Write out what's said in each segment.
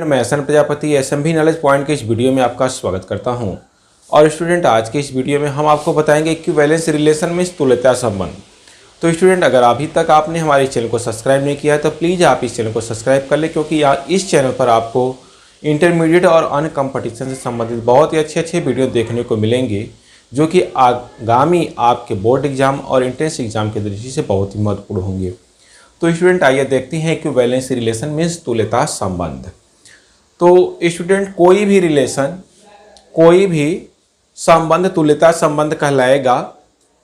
मैं SN Prajapati SMB knowledge point के इस वीडियो में आपका स्वागत करता हूं। और स्टूडेंट, आज के इस वीडियो में हम आपको बताएंगे इक्विवेलेंस रिलेशन में तुल्यता संबंध। तो स्टूडेंट, अगर अभी तक आपने हमारे चैनल को सब्सक्राइब नहीं किया है तो प्लीज़ आप इस चैनल को सब्सक्राइब कर लें, क्योंकि इस चैनल पर आपको इंटरमीडिएट और अन्य कंपटीशन से संबंधित बहुत ही अच्छे अच्छे वीडियो देखने को मिलेंगे, जो कि आगामी आपके बोर्ड एग्जाम और एंट्रेंस एग्जाम की दृष्टि से बहुत ही महत्वपूर्ण होंगे। तो स्टूडेंट, आइए देखते हैं इक्विवेलेंस रिलेशन मीन्स तुल्यता संबंध। तो स्टूडेंट, कोई भी रिलेशन, कोई भी संबंध तुल्यता संबंध कहलाएगा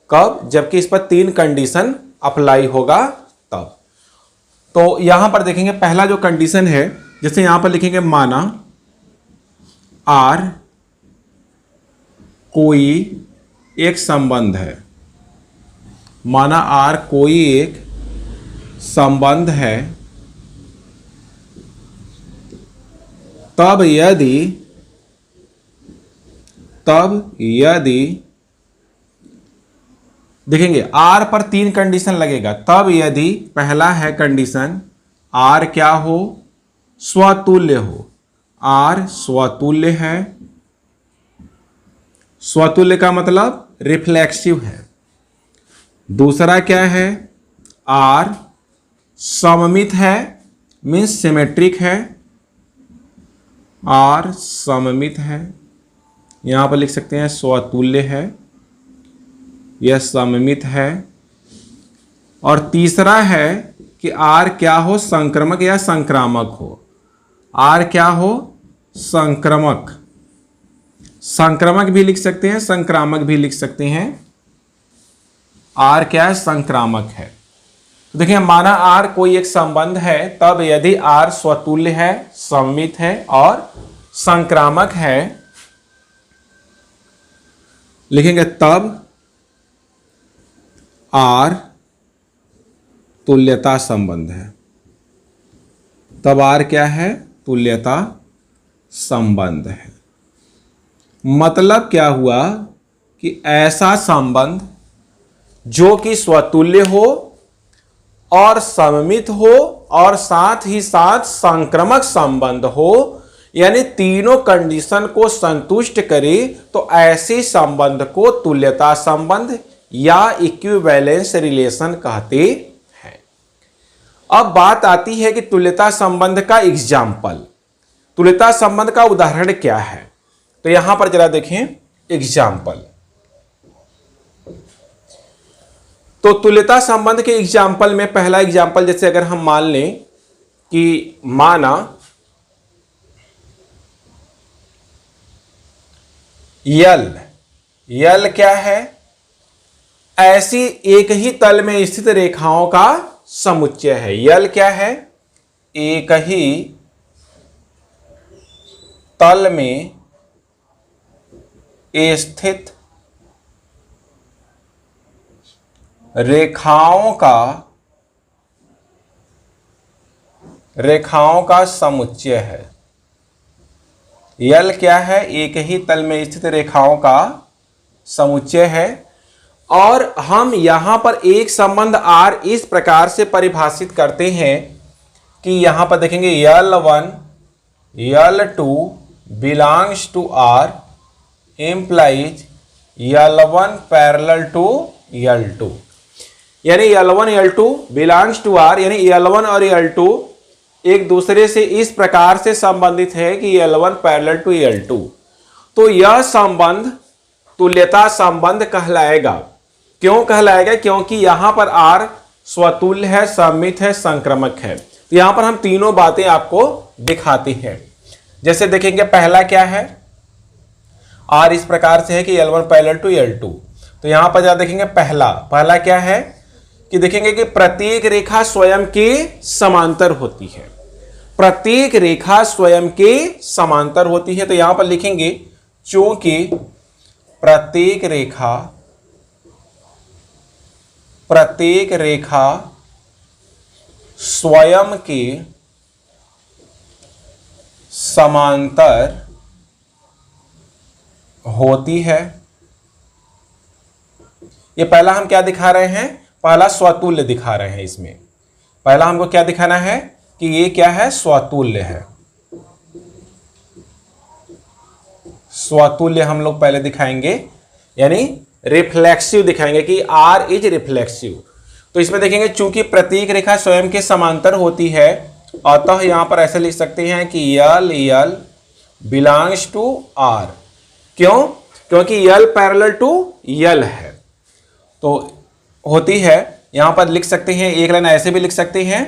कब? जबकि इस पर 3 कंडीशन अप्लाई होगा तब। तो यहां पर देखेंगे, पहला जो कंडीशन है, जैसे यहां पर लिखेंगे माना आर कोई एक संबंध है, माना आर कोई एक संबंध है, तब यदि देखेंगे आर पर 3 कंडीशन लगेगा। तब यदि पहला है कंडीशन, आर क्या हो? स्वतुल्य हो। आर स्वतुल्य है। स्वतुल्य का मतलब रिफ्लेक्सिव है। दूसरा क्या है? आर सममित है, मीन्स सिमेट्रिक है। आर सममित है, यहां पर लिख सकते हैं स्वतुल्य है, यह सममित है। और तीसरा है कि आर क्या हो? संक्रमक या संक्रामक हो। आर क्या हो? संक्रमक। संक्रामक भी लिख सकते हैं, संक्रामक भी लिख सकते हैं। आर क्या है? संक्रामक है। तो देखिए, माना आर कोई एक संबंध है, तब यदि आर स्वतुल्य है, सममित है और संक्रामक है, लिखेंगे तब आर तुल्यता संबंध है। तब आर क्या है? तुल्यता संबंध है। मतलब क्या हुआ कि ऐसा संबंध जो कि स्वतुल्य हो और सममित हो और साथ ही साथ संक्रामक संबंध हो, यानी तीनों कंडीशन को संतुष्ट करे, तो ऐसे संबंध को तुल्यता संबंध या इक्विवेलेंस रिलेशन कहते हैं। अब बात आती है कि तुल्यता संबंध का एग्जाम्पल, तुल्यता संबंध का उदाहरण क्या है। तो यहां पर जरा देखें एग्जाम्पल। तो तुल्यता संबंध के एग्जाम्पल में पहला एग्जाम्पल, जैसे अगर हम मान लें कि माना यल क्या है? ऐसी एक ही तल में स्थित रेखाओं का समुच्चय है। यल क्या है? एक ही तल में स्थित रेखाओं का समुच्चय है। यल क्या है? एक ही तल में स्थित रेखाओं का समुच्चय है। और हम यहां पर एक संबंध आर इस प्रकार से परिभाषित करते हैं कि यहां पर देखेंगे L1 L2 belongs to R implies L1 parallel to L2, यानी L1 L2 belongs to are, यानी L1 और L2 एक दूसरे से इस प्रकार से संबंधित है कि L1 पैरेलल टू L2। तो यह संबंध तुल्यता संबंध कहलाएगा। क्यों कहलाएगा? क्योंकि यहां पर R स्वतुल्य है, सममित है, संक्रामक है। तो यहां पर हम तीनों बातें आपको दिखाते हैं। जैसे देखेंगे, पहला क्या है? R इस प्रकार से है कि L1 पैरेलल टू L2। तो यहां पर जरा देखेंगे, पहला क्या है कि देखेंगे कि प्रत्येक रेखा स्वयं के समांतर होती है। प्रत्येक रेखा स्वयं के समांतर होती है। तो यहां पर लिखेंगे, चूंकि प्रत्येक रेखा स्वयं के समांतर होती है। ये पहला हम क्या दिखा रहे हैं? पहला स्वतुल्य दिखा रहे हैं। इसमें पहला हमको क्या दिखाना है कि ये क्या है? स्वतुल्य है। स्वतुल्य हम लोग पहले दिखाएंगे, यानी रिफ्लेक्सिव दिखाएंगे कि R इज रिफ्लेक्सिव। तो इसमें देखेंगे चूंकि प्रतीक रेखा स्वयं के समांतर होती है, अतः यहां पर ऐसे लिख सकते हैं कि यल यल बिलोंग्स टू R। क्यों? क्योंकि यल पैरेलल टू यल है, तो होती है। यहां पर लिख सकते हैं, एक लाइन ऐसे भी लिख सकते हैं,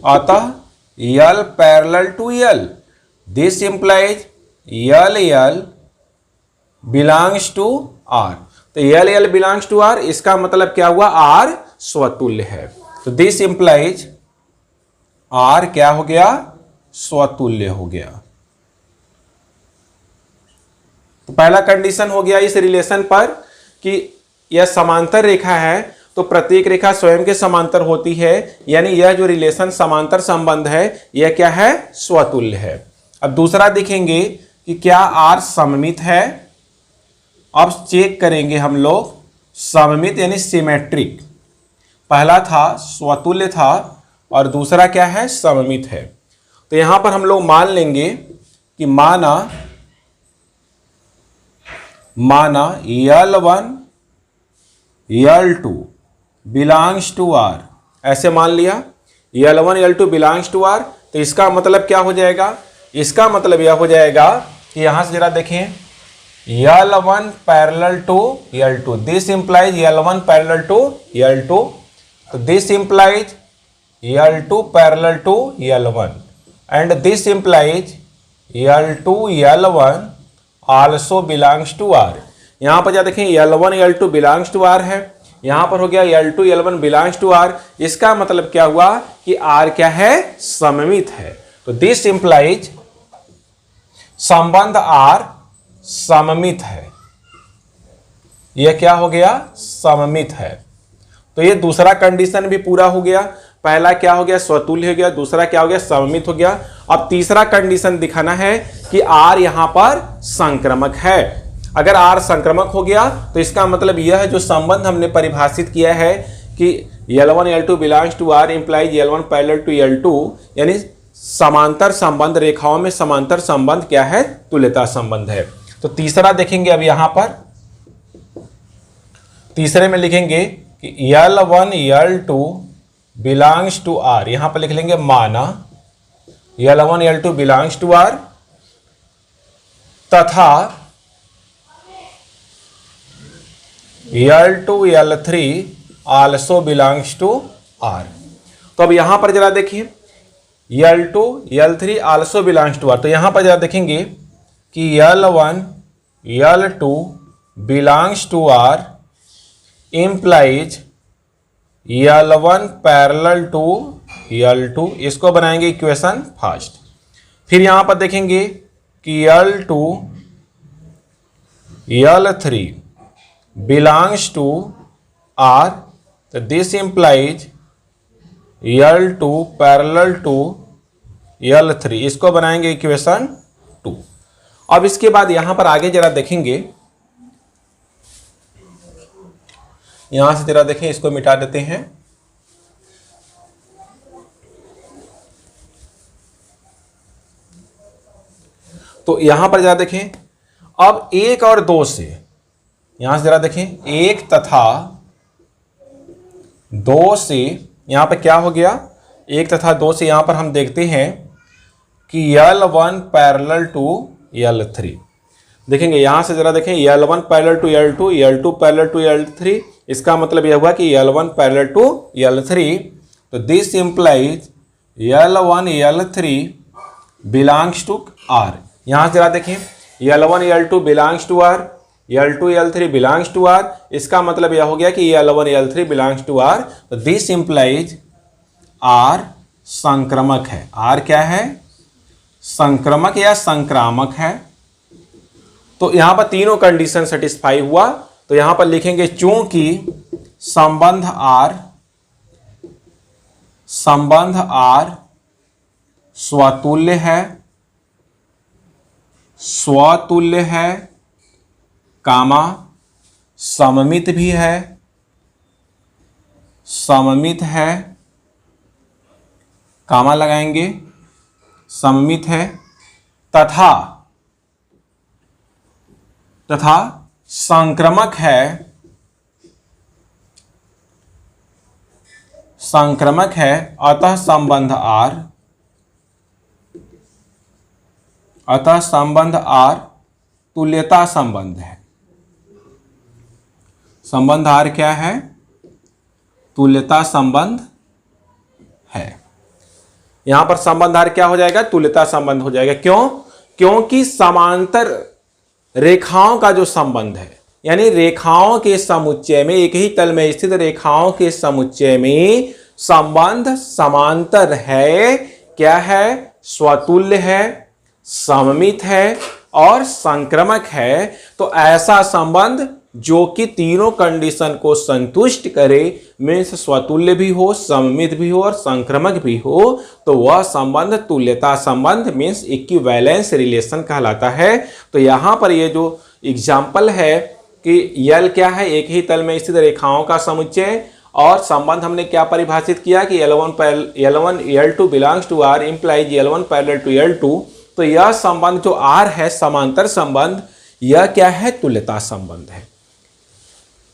अतः l parallel to l, this implies l l belongs to R। तो l l belongs to R, इसका मतलब क्या हुआ? R स्वतुल्य है। तो दिस इंप्लाइज R क्या हो गया? स्वतुल्य हो गया। तो पहला कंडीशन हो गया इस रिलेशन पर कि यह समांतर रेखा है, तो प्रत्येक रेखा स्वयं के समांतर होती है, यानी यह जो रिलेशन समांतर संबंध है यह क्या है? स्वतुल्य है। अब दूसरा देखेंगे कि क्या R सममित है। अब चेक करेंगे हम लोग सममित यानी सिमेट्रिक। पहला था स्वतुल्य था और दूसरा क्या है? सममित है। तो यहां पर हम लोग मान लेंगे कि माना L1 L2 belongs to R, ऐसे मान लिया L1 L2 belongs to R। तो इसका मतलब क्या हो जाएगा? इसका मतलब यह हो जाएगा कि यहां से जरा देखें, L1 parallel to L2, this implies L1 parallel to L2, तो this implies L2 parallel to L1 and this implies L2 L1 also belongs to R। यहां पर क्या देखें, L1 L2 belongs to R है, यहां पर हो गया L2 L1 belongs to R। इसका मतलब क्या हुआ कि R क्या है? सममित है। तो दिस इंप्लाइज संबंध R सममित है। यह क्या हो गया? सममित है। तो ये दूसरा कंडीशन भी पूरा हो गया। पहला क्या हो गया? स्वतुल्य हो गया। दूसरा क्या हो गया? सममित हो गया। अब तीसरा कंडीशन दिखाना है कि R यहां पर संक्रामक है। अगर R संक्रामक हो गया तो इसका मतलब यह है, जो संबंध हमने परिभाषित किया है कि L1 L2 belongs to R implies L1 parallel to L2, यानी समांतर संबंध, रेखाओं में समांतर संबंध क्या है? तुल्यता संबंध है। तो तीसरा देखेंगे अब यहां पर, तीसरे में लिखेंगे कि L1 L2 belongs to R, यहां पर लिख लेंगे माना L1 L2 belongs to R तथा L2 L3 also belongs to R। तो अब यहां पर जरा देखिए, L2 L3 also belongs to R। तो यहां पर जरा देखेंगे कि L1 L2 belongs to R implies L1 parallel to L2, इसको बनाएंगे इक्वेशन फर्स्ट। फिर यहां पर देखेंगे कि L2 L3 belongs to R, तो this implies L2 parallel to L3, इसको बनाएंगे इक्वेशन 2। अब इसके बाद यहां पर आगे जरा देखेंगे, यहां से जरा देखें, इसको मिटा देते हैं। तो यहां पर जरा देखें, अब 1 और 2 से, यहां से जरा देखें 1 तथा 2 से, यहां पर क्या हो गया? 1 तथा 2 से यहां पर हम देखते हैं कि L1 पैरेलल टू L3। देखेंगे यहां से जरा देखें, L1 parallel to L2, L2 parallel to L3, इसका मतलब यह हुआ कि L1 पैरेलल टू L3। तो this implies L1 L3 belongs to R। यहां से जरा देखें, L1 L2 belongs to R, L2 L3 belongs to R, इसका मतलब यह हो गया कि L1 L3 belongs to R। तो दिस इंप्लाइज R संक्रामक है। R क्या है? संक्रामक या संक्रामक है। तो यहां पर तीनों कंडीशन सेटिस्फाई हुआ। तो यहां पर लिखेंगे चूंकि संबंध R स्वतुल्य है, कामा सममित भी है, कामा लगाएंगे, सममित है, तथा तथा संक्रामक है, अतः संबंध R तुल्यता संबंध है। संबंध R क्या है? तुल्यता संबंध है। यहां पर संबंध R क्या हो जाएगा? तुल्यता संबंध हो जाएगा। क्यों? क्योंकि समांतर रेखाओं का जो संबंध है, यानी रेखाओं के समुच्चय में, एक ही तल में स्थित रेखाओं के समुच्चय में संबंध समांतर है। क्या है? स्वतुल्य है, सममित है और संक्रामक है। तो ऐसा संबंध जो कि तीनों कंडीशन को संतुष्ट करे, मीन्स स्वतुल्य भी हो, सममित भी हो और संक्रामक भी हो, तो वह संबंध तुल्यता संबंध मीन्स इक्विवेलेंस रिलेशन कहलाता है। तो यहां पर ये जो एग्जाम्पल है कि यल क्या है? एक ही तल में स्थित रेखाओं का समुच्चय, और संबंध हमने क्या परिभाषित किया कि L1 L2 belongs to R implies L1 parallel to L2। तो यह संबंध जो R है, समांतर संबंध, यह क्या है? तुल्यता संबंध है।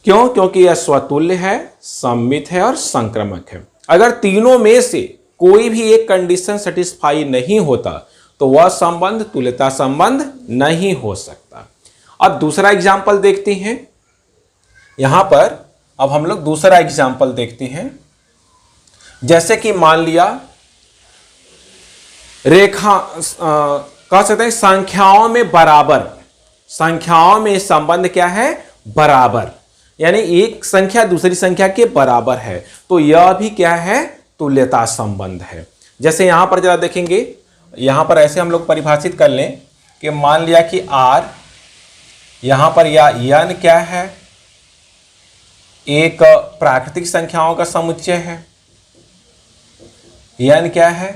क्यों? क्योंकि यह स्वतुल्य है, सममित है और संक्रामक है। अगर तीनों में से कोई भी एक कंडीशन सेटिस्फाई नहीं होता तो वह संबंध तुल्यता संबंध नहीं हो सकता। अब दूसरा एग्जाम्पल देखते हैं। यहां पर अब हम लोग दूसरा एग्जाम्पल देखते हैं। जैसे कि मान लिया रेखा कह सकते हैं संख्याओं में बराबर, संख्याओं में संबंध क्या है? बराबर, यानी एक संख्या दूसरी संख्या के बराबर है, तो यह भी क्या है? तुल्यता संबंध है। जैसे यहां पर जरा देखेंगे, यहां पर ऐसे हम लोग परिभाषित कर लें कि मान लिया कि R यहां पर या n क्या है? एक प्राकृतिक संख्याओं का समुच्चय है। n क्या है?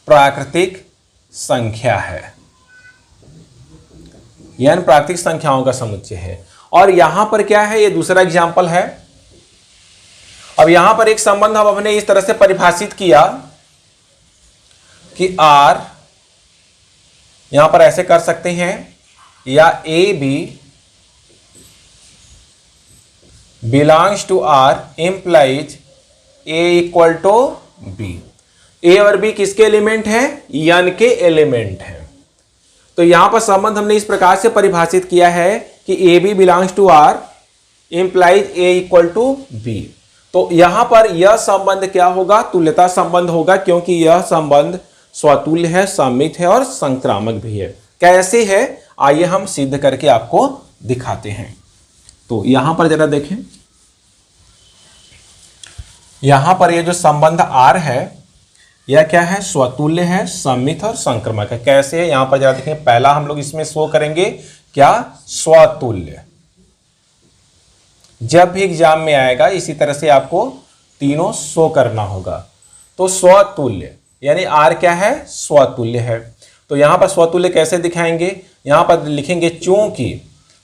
प्राकृतिक संख्या है। n प्राकृतिक संख्याओं का समुच्चय है। और यहां पर क्या है? ये दूसरा एग्जाम्पल है। अब यहां पर एक संबंध हम हमने इस तरह से परिभाषित किया कि R, यहां पर ऐसे कर सकते हैं, या AB belongs to R implies A equal to B। A और B किसके एलिमेंट है? n के एलिमेंट है। तो यहां पर संबंध हमने इस प्रकार से परिभाषित किया है कि AB belongs to R implies A equal to B। तो यहां पर यह संबंध क्या होगा? तुल्यता संबंध होगा, क्योंकि यह संबंध स्वतुल्य है, सममित है और संक्रामक भी है। कैसे है? आइए हम सिद्ध करके आपको दिखाते हैं। तो यहां पर जरा देखें, यहां पर ये जो संबंध R है, यह क्या है? स्वतुल्य है, सममित और संक्रामक है। कैसे है? यहां पर जरा देखें, पहला हम लोग इसमें शो करेंगे क्या? स्वतुल्य। जब भी एग्जाम में आएगा इसी तरह से आपको तीनों शो करना होगा। तो स्वतुल्य यानी R क्या है? स्वतुल्य है। तो यहां पर स्वतुल्य कैसे दिखाएंगे? यहां पर लिखेंगे चूंकि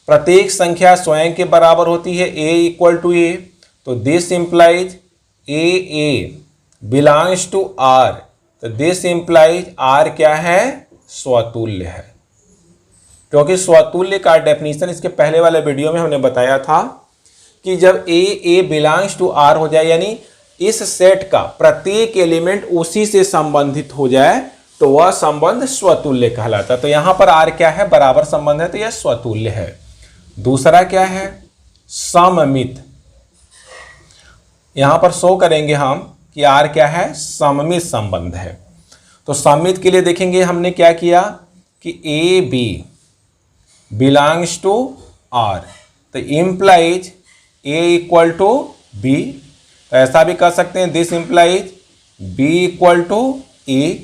प्रत्येक संख्या स्वयं के बराबर होती है, A इक्वल टू A, तो this implies A belongs to R। तो दिस इंप्लाइज R क्या है? स्वतुल्य है। क्योंकि स्वतुल्य का डेफिनेशन इसके पहले वाले वीडियो में हमने बताया था कि जब A बिलोंग्स टू R हो जाए, यानी इस सेट का प्रत्येक एलिमेंट उसी से संबंधित हो जाए, तो वह संबंध स्वतुल्य कहलाता है। तो यहां पर R क्या है? बराबर संबंध है, तो यह स्वतुल्य है। दूसरा क्या है? सममित। यहां पर शो करेंगे हम कि R क्या है? सममित संबंध है। तो सममित के लिए देखेंगे हमने क्या किया कि AB बिलोंग्स टू R, तो implies A equal to B। तो ऐसा भी कर सकते हैं, this implies B equal to A।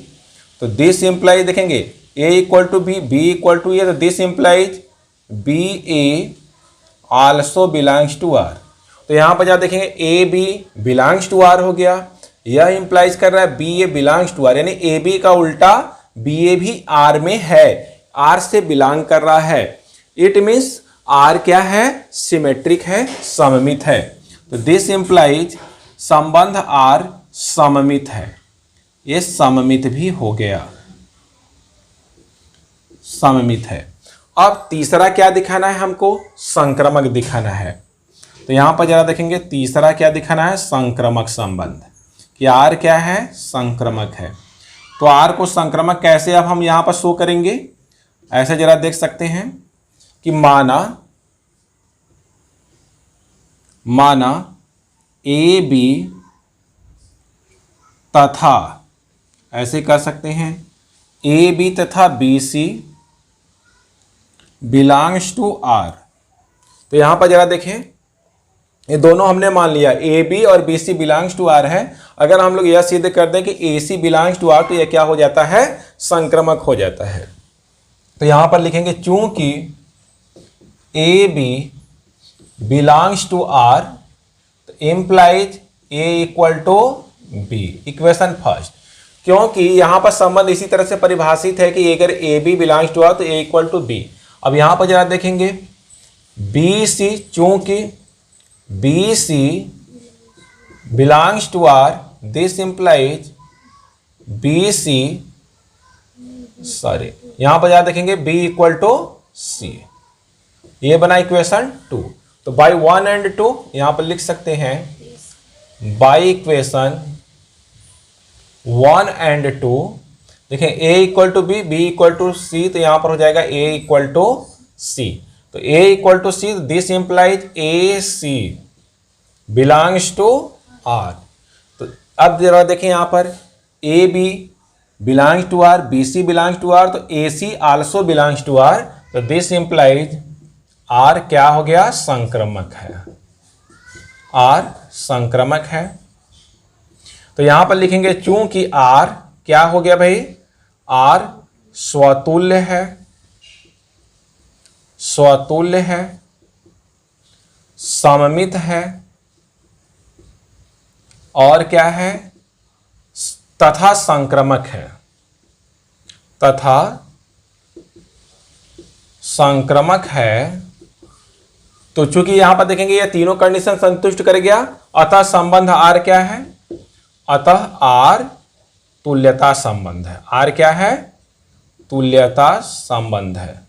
तो दिस इंप्लाइज देखेंगे A equal to B, B equal to A, तो this implies BA also belongs to R। तो यहां पर जब देखेंगे AB बिलोंग्स टू R हो गया, यह इंप्लाइज कर रहा है BA बिलोंग्स टू R, यानी AB का उल्टा BA भी R में है, R से बिलोंग कर रहा है। इट मीन्स R क्या है? सिमेट्रिक है, सममित है। तो दिस इंप्लाइज संबंध R सममित है, ये सममित भी हो गया, सममित है। अब तीसरा क्या दिखाना है हमको? संक्रमक दिखाना है। तो यहां पर जरा देखेंगे, तीसरा क्या दिखाना है? संक्रमक संबंध, कि आर क्या है? संक्रमक है। तो आर को संक्रमक कैसे अब हम यहां पर शो करेंगे? ऐसे जरा देख सकते हैं कि माना ए बी तथा, ऐसे कर सकते हैं, ए बी तथा B C belongs to R. तो यहां पर जरा देखें, ये दोनों हमने मान लिया, ए बी और B C belongs to R है। अगर हम लोग यह सिद्ध कर दें कि A C belongs to R, तो यह क्या हो जाता है? संक्रमक हो जाता है। तो यहां पर लिखेंगे चूंकि a B belongs to R, तो implies a equal to b, equation first. क्योंकि यहां पर संबंध इसी तरह से परिभाषित है कि अगर A B belongs to R तो ए इक्वल टू बी। अब यहां पर जरा देखेंगे बी सी, चूंकि B C belongs to R, this implies B C, sorry यहां पर जरा देखेंगे बी इक्वल टू सी, ये बना इक्वेशन 2। तो बाई 1 एंड 2 यहां पर लिख सकते हैं, बाई इक्वेशन 1 एंड 2 देखें, a equal to b, b equal to सी, तो यहां पर हो जाएगा a इक्वल टू सी। तो a equal to C, this implies A C belongs to R. तो अब जरा देखें यहां पर A B belongs to R, B C belongs to R, तो A C also belongs to R. तो दिस इंप्लाइज आर क्या हो गया? संक्रमक है, आर संक्रमक है। तो यहां पर लिखेंगे चूंकि आर क्या हो गया भाई? आर स्वतुल्य है, स्वतुल्य है, सममित है, और क्या है? तथा संक्रमक है, तथा संक्रमक है। तो चूंकि यहां पर देखेंगे ये तीनों कंडीशन संतुष्ट कर गया, अतः संबंध आर क्या है? अतः आर तुल्यता संबंध है। आर क्या है? तुल्यता संबंध है,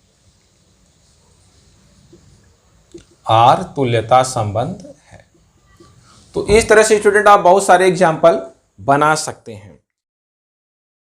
आर तुल्यता संबंध है। तो इस तरह से स्टूडेंट आप बहुत सारे एग्जाम्पल बना सकते हैं।